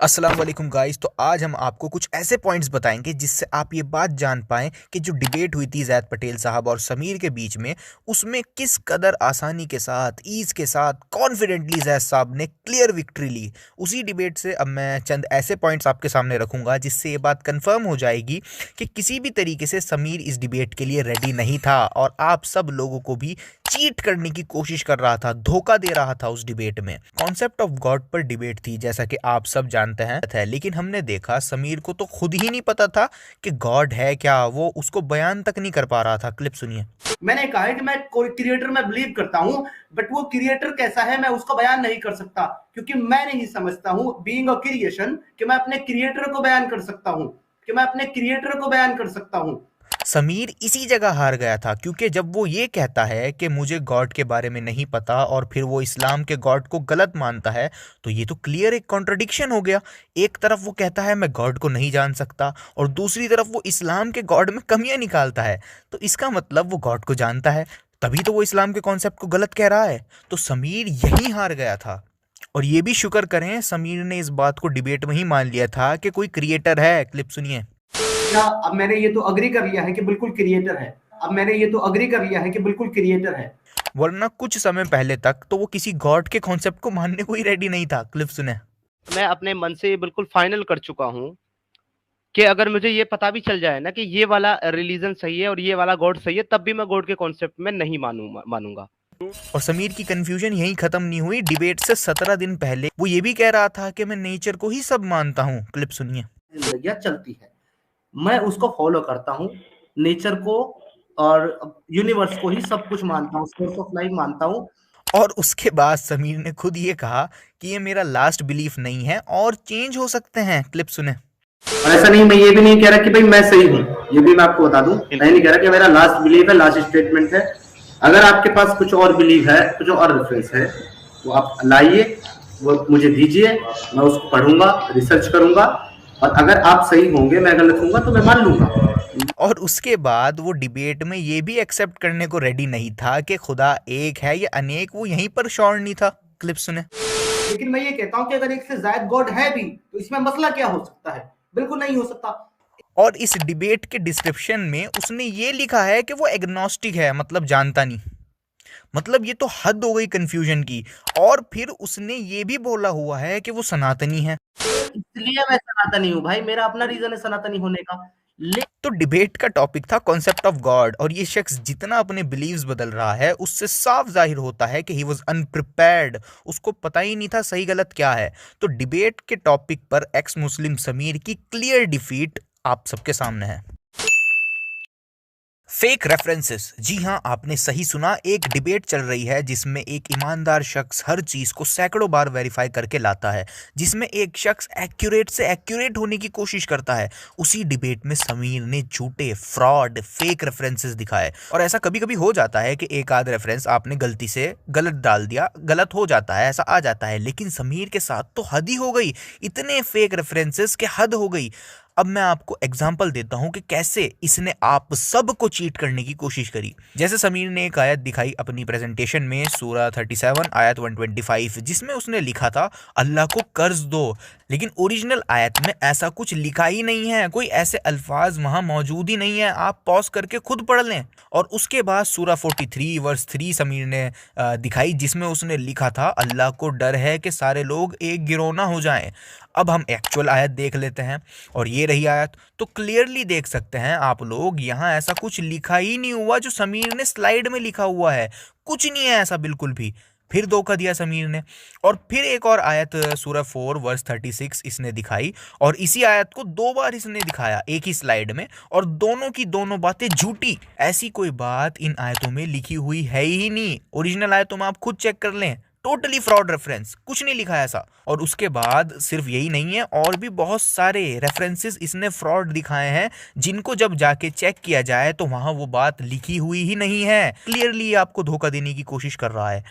अस्सलाम वालेकुम गाइस। तो आज हम आपको कुछ ऐसे पॉइंट्स बताएंगे जिससे आप ये बात जान पाएं कि जो डिबेट हुई थी ज़ैद पटेल साहब और समीर के बीच में, उसमें किस कदर आसानी के साथ, ईज़ के साथ, कॉन्फिडेंटली ज़ैद साहब ने क्लियर विक्ट्री ली। उसी डिबेट से अब मैं चंद ऐसे पॉइंट्स आपके सामने रखूंगा जिससे ये बात कंफर्म हो जाएगी कि किसी भी तरीके से समीर इस डिबेट के लिए रेडी नहीं था और आप सब लोगों को भी चीट करने की कोशिश कर रहा था, धोखा दे रहा था उस डिबेट में। कॉन्सेप्ट ऑफ गॉड पर डिबेट थी, जैसा कि आप सब जानते हैं, लेकिन हमने देखा समीर को तो खुद ही नहीं पता था कि गॉड है क्या। वो उसको बयान तक नहीं कर पा रहा था। क्लिप सुनिए। मैंने कहा है कि मैं कोई क्रिएटर में बिलीव करता हूं, बट वो क्रिएटर कैसा है मैं उसका बयान नहीं कर सकता, क्योंकि मैं नहीं समझता हूं बीइंग अ क्रिएशन कि मैं अपने क्रिएटर को बयान कर सकता हूं, समीर इसी जगह हार गया था, क्योंकि जब वो ये कहता है कि मुझे गॉड के बारे में नहीं पता और फिर वो इस्लाम के गॉड को गलत मानता है, तो ये तो क्लियर एक कॉन्ट्रडिक्शन हो गया। एक तरफ वो कहता है मैं गॉड को नहीं जान सकता और दूसरी तरफ वो इस्लाम के गॉड में कमियां निकालता है। तो इसका मतलब वो गॉड को जानता है, तभी तो वो इस्लाम के कॉन्सेप्ट को गलत कह रहा है। तो समीर यही हार गया था। और ये भी शुक्र करें, समीर ने इस बात को डिबेट में ही मान लिया था कि कोई क्रिएटर है। क्लिप सुनिए। या अब मैंने ये तो अग्री कर लिया है कि बिल्कुल क्रिएटर है, वरना कुछ समय पहले तक तो वो किसी गॉड के कॉन्सेप्ट को मानने को ही रेडी नहीं था। क्लिप सुने। मैं अपने मन से बिल्कुल फाइनल कर चुका हूँ कि अगर मुझे ये पता भी चल जाए ना कि ये वाला रिलीजन सही है और ये वाला गॉड सही है, तब भी मैं गॉड के कॉन्सेप्ट में नहीं मानूंगा। और समीर की कंफ्यूजन यही खत्म नहीं हुई। डिबेट से 17 दिन पहले वो ये भी कह रहा था कि मैं नेचर को ही सब मानता हूँ। क्लिप सुनिए। जिंदगी चलती है, मैं उसको फॉलो करता हूँ, नेचर को और यूनिवर्स को ही सब कुछ मानता हूँ, सोर्स ऑफ लाइफ मानता हूँ। और उसके बाद समीर ने खुद ये कहा कि ये मेरा लास्ट बिलीफ नहीं है और चेंज हो सकते हैं। क्लिप सुने। और ऐसा नहीं, मैं ये भी नहीं कह रहा कि भाई मैं सही हूँ, ये भी मैं आपको बता दूं, मैं नहीं कह रहा कि मेरा लास्ट बिलीव है, लास्ट स्टेटमेंट है। अगर आपके पास कुछ और बिलीव है, कुछ और रेफरेंस है, तो आप लाइए, वो मुझे दीजिए, मैं उसको पढ़ूंगा, रिसर्च करूंगा, और अगर आप सही होंगे, मैं गलत होऊंगा, तो मैं मान लूंगा। और उसके बाद वो डिबेट में ये भी एक्सेप्ट करने को रेडी नहीं था कि खुदा एक है या अनेक। वो यहीं पर श्योर नहीं था। क्लिप सुने। लेकिन मैं ये कहता हूं कि अगर एक से ज्यादा गॉड है भी, तो इसमें मसला क्या हो सकता है? बिल्कुल नहीं हो सकता। और इस डिबेट के डिस्क्रिप्शन में उसने ये लिखा है कि वो एग्नोस्टिक है, मतलब जानता नहीं। मतलब ये तो हद हो गई कंफ्यूजन की। और फिर उसने ये भी बोला हुआ है कि वो सनातनी है। इसलिए मैं सनातनी हूँ भाई, मेरा अपना रीजन है सनातनी होने का। तो डिबेट का टॉपिक था कॉन्सेप्ट ऑफ गॉड, और ये शख्स जितना अपने बिलीव्स बदल रहा है उससे साफ जाहिर होता है कि ही वाज अनप्रिपेयर्ड। उसको पता ही नहीं था सही गलत क्या है। तो डिबेट के टॉपिक पर एक्स मुस्लिम समीर की क्लियर डिफीट आप सबके सामने है। Fake references. जी हाँ, आपने सही सुना। एक डिबेट चल रही है जिसमें एक ईमानदार शख्स हर चीज को सैकड़ों बार वेरीफाई करके लाता है, जिसमें एक शख्स एक्यूरेट से एक्यूरेट होने की कोशिश करता है। उसी डिबेट में समीर ने झूठे, फ्रॉड, फेक रेफरेंसेस दिखाए। और ऐसा कभी कभी हो जाता है कि एक आध रेफरेंस आपने गलती से गलत डाल दिया, गलत हो जाता है, ऐसा आ जाता है। लेकिन समीर के साथ तो हद ही हो गई। इतने फेक रेफरेंसेस के हद हो गई। अब मैं आपको एग्जाम्पल देता हूं कि कैसे इसने आप सबको चीट करने की कोशिश करी। जैसे समीर ने एक आयत दिखाई अपनी प्रेजेंटेशन में, सूरा 37 आयत 125, जिसमें उसने लिखा था अल्लाह को कर्ज दो। लेकिन ओरिजिनल आयत में ऐसा कुछ लिखा ही नहीं है, कोई ऐसे अल्फाज वहां मौजूद ही नहीं है। आप पॉज करके खुद पढ़ लें। और उसके बाद सूरा 43 वर्स 3 समीर ने दिखाई, जिसमें उसने लिखा था अल्लाह को डर है कि सारे लोग एक गिरोह ना हो जाएं। अब हम एक्चुअल आयत देख लेते हैं, और ये रही आयत। तो क्लियरली देख सकते हैं आप लोग, यहाँ ऐसा कुछ लिखा ही नहीं हुआ जो समीर ने स्लाइड में लिखा हुआ है। कुछ नहीं है ऐसा बिल्कुल भी। फिर धोखा दिया समीर ने। और फिर एक और आयत सूरह 4 वर्स 36 इसने दिखाई, और इसी आयत को दो बार इसने दिखाया एक ही स्लाइड में, और दोनों की दोनों बातें झूठी। ऐसी कोई बात इन आयतों में लिखी हुई है ही नहीं। ओरिजिनल आयतों में आप खुद चेक कर लें, टोटली फ्रॉड रेफरेंस, कुछ नहीं लिखा है ऐसा। और उसके बाद सिर्फ यही नहीं है, और भी बहुत सारे रेफरेंसेस इसने फ्रॉड दिखाए हैं, जिनको जब जाके चेक किया जाए तो वहां वो बात लिखी हुई ही नहीं है। क्लियरली आपको धोखा देने की कोशिश कर रहा है।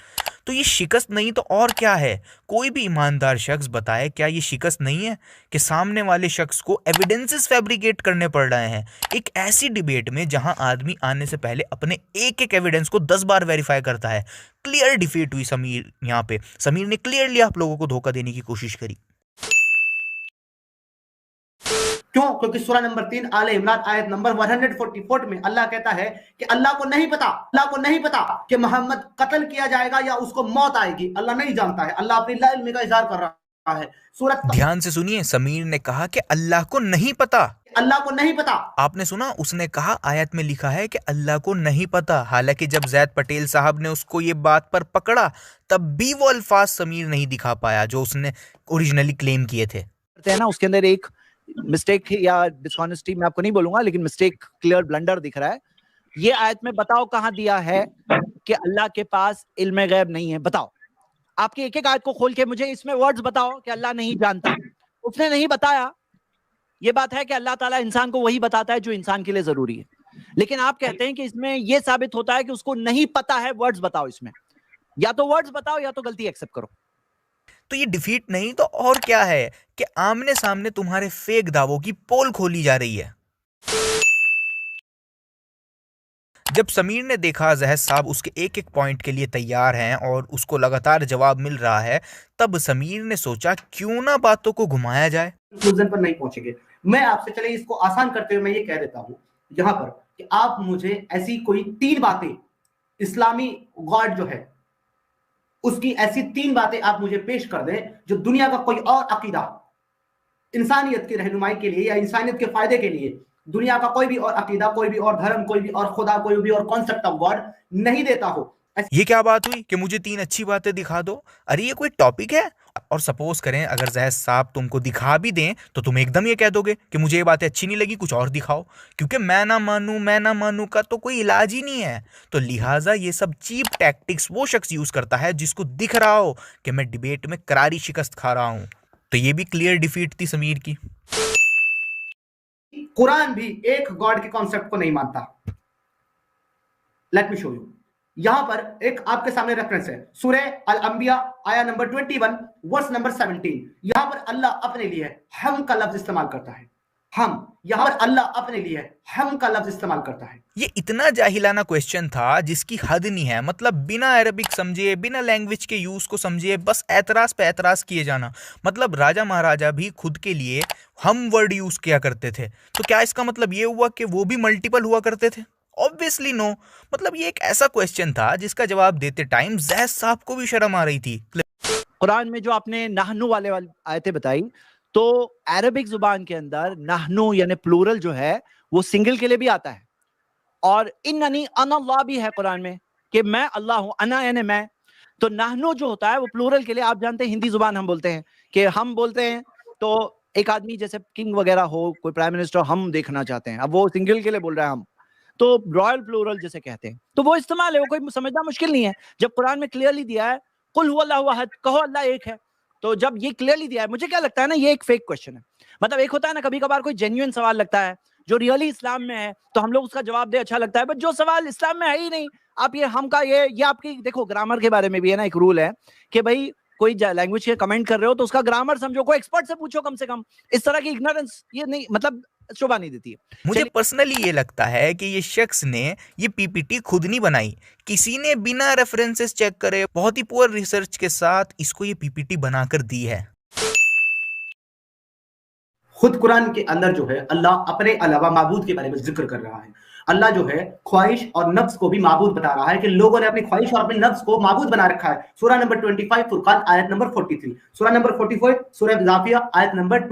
तो ये शिकस्त नहीं तो और क्या है? कोई भी ईमानदार शख्स बताए, क्या ये शिकस्त नहीं है कि सामने वाले शख्स को एविडेंसेस फैब्रिकेट करने पड़ रहे हैं एक ऐसी डिबेट में जहां आदमी आने से पहले अपने एक एक एविडेंस को 10 बार वेरीफाई करता है। क्लियर डिफीट हुई समीर। यहाँ पे समीर ने क्लियरली आप लोगों को धोखा देने की कोशिश करी। क्यों? क्योंकि सूरह नंबर 3 आले इमरान आयत नंबर 144 में अल्लाह कहता है कि अल्लाह को नहीं पता कि मोहम्मद कत्ल किया जाएगा या उसको मौत आएगी। अल्लाह नहीं जानता है। अल्लाह अपनी ला इल्म का इजहार कर रहा है। सूरत ध्यान से सुनिए, समीर ने कहा कि अल्लाह को नहीं पता। आपने सुना, उसने कहा आयत में लिखा है कि अल्लाह को नहीं पता। हालांकि जब जैद पटेल साहब ने उसको ये बात पर पकड़ा तब भी वो अल्फाज समीर नहीं दिखा पाया जो उसने ओरिजिनली क्लेम किए थे। ना उसके अंदर एक मिस्टेक या डिसऑनेस्टी मैं आपको नहीं बोलूंगा, लेकिन मिस्टेक, क्लियर ब्लंडर दिख रहा है। ये आयत में बताओ कहां दिया है कि अल्लाह के पास इल्म गैब नहीं है? बताओ, आपकी एक एक आयत को खोल के मुझे इसमें वर्ड्स बताओ कि अल्लाह नहीं जानता। उसने नहीं बताया। ये बात है कि अल्लाह ताला इंसान को वही बताता है जो इंसान के लिए जरूरी है, लेकिन आप कहते हैं कि इसमें यह साबित होता है कि उसको नहीं पता है। वर्ड्स बताओ इसमें, या तो वर्ड्स बताओ या तो गलती एक्सेप्ट करो। तो ये डिफीट नहीं तो और क्या है कि आमने सामने तुम्हारे फेक दावों की पोल खोली जा रही है। जब समीर ने देखा जहर साहब उसके एक एक पॉइंट के लिए तैयार हैं और उसको लगातार जवाब मिल रहा है, तब समीर ने सोचा क्यों ना बातों को घुमाया जाए। कंक्लूजन पर नहीं पहुंचेंगे। मैं आपसे, चले इसको आसान करते हुए मैं ये कह देता हूं यहां पर कि आप मुझे ऐसी कोई 3 बातें, इस्लामी गॉड जो है उसकी ऐसी 3 बातें आप मुझे पेश कर दें जो दुनिया का कोई और अकीदा इंसानियत की रहनुमाई के लिए या इंसानियत के फायदे के लिए दुनिया का कोई भी और अकीदा, कोई भी और धर्म, कोई भी और खुदा, कोई भी और कॉन्सेप्ट ऑफ गॉड नहीं देता हो। ये क्या बात हुई कि मुझे 3 अच्छी बातें दिखा दो? अरे ये कोई टॉपिक है? और सपोज करें अगर जहर साहब तुमको दिखा भी दें तो तुम एकदम ये कह दोगे कि मुझे ये बातें अच्छी नहीं लगी, कुछ और दिखाओ, क्योंकि मैं ना मानूं का तो कोई इलाज ही नहीं है। तो लिहाजा ये सब चीप टैक्टिक्स वो शख्स यूज करता है जिसको दिख रहा हो कि मैं डिबेट में करारी शिकस्त खा रहा हूं। तो ये भी क्लियर डिफीट थी समीर की। कुरान भी एक गॉड के कॉन्सेप्ट को नहीं मानता। Let me show you. यहां पर एक आपके सामने रेफरेंस है, सूरह अल अंबिया आया नंबर 21 वर्स नंबर 17। यहां पर अल्लाह अपने लिए हम का लफ्ज इस्तेमाल करता है। हम, यहां पर अल्लाह अपने लिए हम का लफ्ज इस्तेमाल करता है। ये इतना जाहिलाना क्वेश्चन था जिसकी हद नहीं है। मतलब बिना अरबिक समझे, बिना लैंग्वेज के यूज को समझे, बस एतराज पे एतराज किए जाना। मतलब राजा महाराजा भी खुद के लिए हम वर्ड यूज किया करते थे, तो क्या इसका मतलब ये हुआ कि वो भी मल्टीपल हुआ करते थे? Obviously no. मतलब ये एक ऐसा क्वेश्चन था जिसका जवाब देते टाइम जैद साहब को भी शर्म आ रही थी। कुरान में जो आपने नाहनु वाले आयतें बताई, तो अरबिक जुबान के अंदर नाहनु यानी प्लूरल जो है वो सिंगल के लिए भी आता है, और इन्ननी अनल्लाह भी है कुरान में कि मैं अल्लाह हूं, अना यानी मैं। तो नाहनु जो होता है वो प्लूरल के लिए, आप जानते हैं हिंदी जुबान हम बोलते हैं कि हम बोलते हैं, तो एक आदमी जैसे किंग वगैरह हो, कोई प्राइम मिनिस्टर, हम देखना चाहते हैं, अब वो सिंगल के लिए बोल रहा है हम, तो रॉयल प्लूरल जिसे कहते हैं, तो वो इस्तेमाल है, वो कोई समझना मुश्किल नहीं है। जब कुरान में क्लियरली दिया है कुल हुवल्लाहु अहद, कहो अल्लाह एक है, तो जब ये क्लियरली दिया है, मुझे क्या लगता है ना, ये एक फेक क्वेश्चन है। मतलब एक होता है ना कभी कभार कोई जेन्युइन सवाल लगता है जो रियली इस्लाम में है, तो हम लोग उसका जवाब दे, अच्छा लगता है, बट जो सवाल इस्लाम में है ही नहीं, आप ये हम का ये आपकी देखो, ग्रामर के बारे में भी है ना एक रूल है कि भाई कोई लैंग्वेज के कमेंट कर रहे हो तो उसका ग्रामर समझो, कोई एक्सपर्ट से पूछो कम से कम। इस तरह की इग्नोरेंस ये नहीं, मतलब शोभा नहीं देती है। मुझे पर्सनली ये लगता है कि ये शख्स ने ये पीपीटी खुद नहीं बनाई, किसी ने बिना रेफरेंसेस चेक करे बहुत ही पुअर रिसर्च के साथ इसको ये पीपीटी बनाकर दी है। खुद कुरान के अंदर जो है अल्लाह अपने अलावा माबूद के बारे में जिक्र कर रहा है। अल्लाह जो है ख्वाहिश और नफ्स को भी माबूद बता रहा है कि लोगों ने अपनी ख्वाहिश और अपने नफ्स को माबूद बना रखा है। सूरह नंबर 25 फुरकान आयत नंबर 43, सूरह नंबर 44 सूरह जाफिया आयत नंबर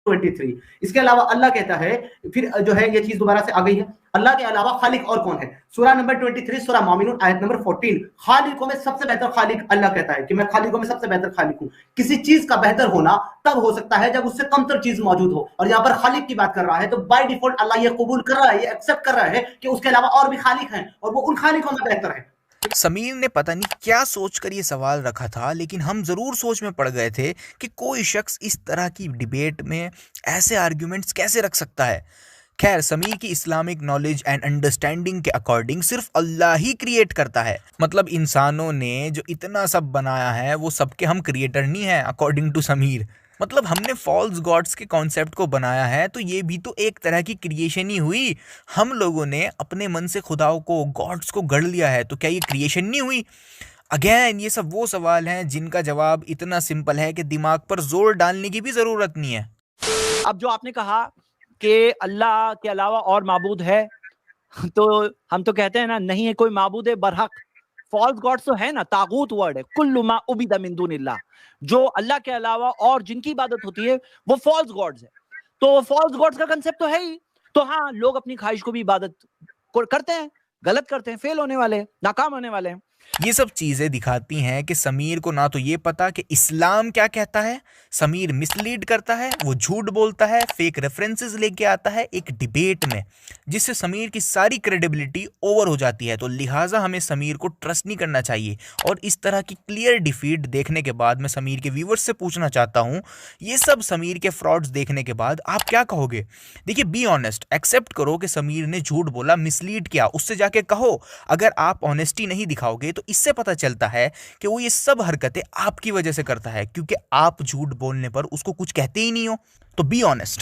23। इसके अलावा अल्लाह कहता है, फिर जो है ये चीज दोबारा से आ गई है, अल्लाह के अलावा खालिक और कौन है? सूरह नंबर 23 सूरह मोमिनून आयत नंबर 14, खालिकों में सबसे बेहतर खालिक अल्लाह कहता है कि मैं खालिकों में सबसे बेहतर खालिक हूं। किसी चीज का बेहतर होना तब हो सकता है जब उससे कमतर चीज मौजूद हो, और यहाँ पर खालिक की बात कर रहा है, तो बाय डिफॉल्ट अल्लाह ये कबूल कर रहा है, ये एक्सेप्ट कर रहा है कि उसके अलावा और भी खालिक हैं और वो उन खालिकों में बेहतर है। समीर ने पता नहीं क्या सोचकर ये सवाल रखा था, लेकिन हम जरूर सोच में पड़ गए थे कि कोई शख्स इस तरह की डिबेट में ऐसे आर्ग्यूमेंट्स कैसे रख सकता है। खैर, समीर की इस्लामिक नॉलेज एंड अंडरस्टैंडिंग के अकॉर्डिंग सिर्फ अल्लाह ही क्रिएट करता है। मतलब इंसानों ने जो इतना सब बनाया है वो सबके हम क्रिएटर नहीं हैं अकॉर्डिंग टू समीर। मतलब हमने फॉल्स गॉड्स के कॉन्सेप्ट को बनाया है तो ये भी तो एक तरह की क्रिएशन ही हुई। हम लोगों ने अपने मन से खुदाओं को, गॉड्स को गढ़ लिया है, तो क्या ये क्रिएशन नहीं हुई? अगेन ये सब वो सवाल हैं जिनका जवाब इतना सिंपल है कि दिमाग पर जोर डालने की भी जरूरत नहीं है। अब जो आपने कहा कि अल्लाह के अलावा और माबूद है, तो हम तो कहते हैं ना, नहीं है कोई माबूद बरहक। फॉल्स गॉड्स तो है ना, तागूत वर्ड है, कुल्लु मा उबिदा मिन दूनिल्लाह, जो अल्लाह के अलावा और जिनकी इबादत होती है वो फॉल्स गॉड्स है। तो फॉल्स गॉड्स का कंसेप्ट तो है ही। तो हाँ, लोग अपनी ख्वाहिश को भी इबादत करते हैं, गलत करते हैं, फेल होने वाले, नाकाम होने वाले हैं। ये सब चीजें दिखाती हैं कि समीर को ना तो ये पता कि इस्लाम क्या कहता है, समीर मिसलीड करता है, वो झूठ बोलता है, फेक रेफरेंसेस लेके आता है एक डिबेट में, जिससे समीर की सारी क्रेडिबिलिटी ओवर हो जाती है। तो लिहाजा हमें समीर को ट्रस्ट नहीं करना चाहिए। और इस तरह की क्लियर डिफीट देखने के बाद मैं समीर के व्यूवर्स से पूछना चाहता हूँ, ये सब समीर के फ्रॉड्स देखने के बाद आप क्या कहोगे? देखिए, बी ऑनेस्ट, एक्सेप्ट करो कि समीर ने झूठ बोला, मिसलीड किया, उससे जाके कहो। अगर आप ऑनेस्टी नहीं दिखाओगे तो इससे पता चलता है कि वो ये सब हरकतें आपकी वजह से करता है, क्योंकि आप झूठ बोलने पर उसको कुछ कहते ही नहीं हो। तो बी ऑनेस्ट।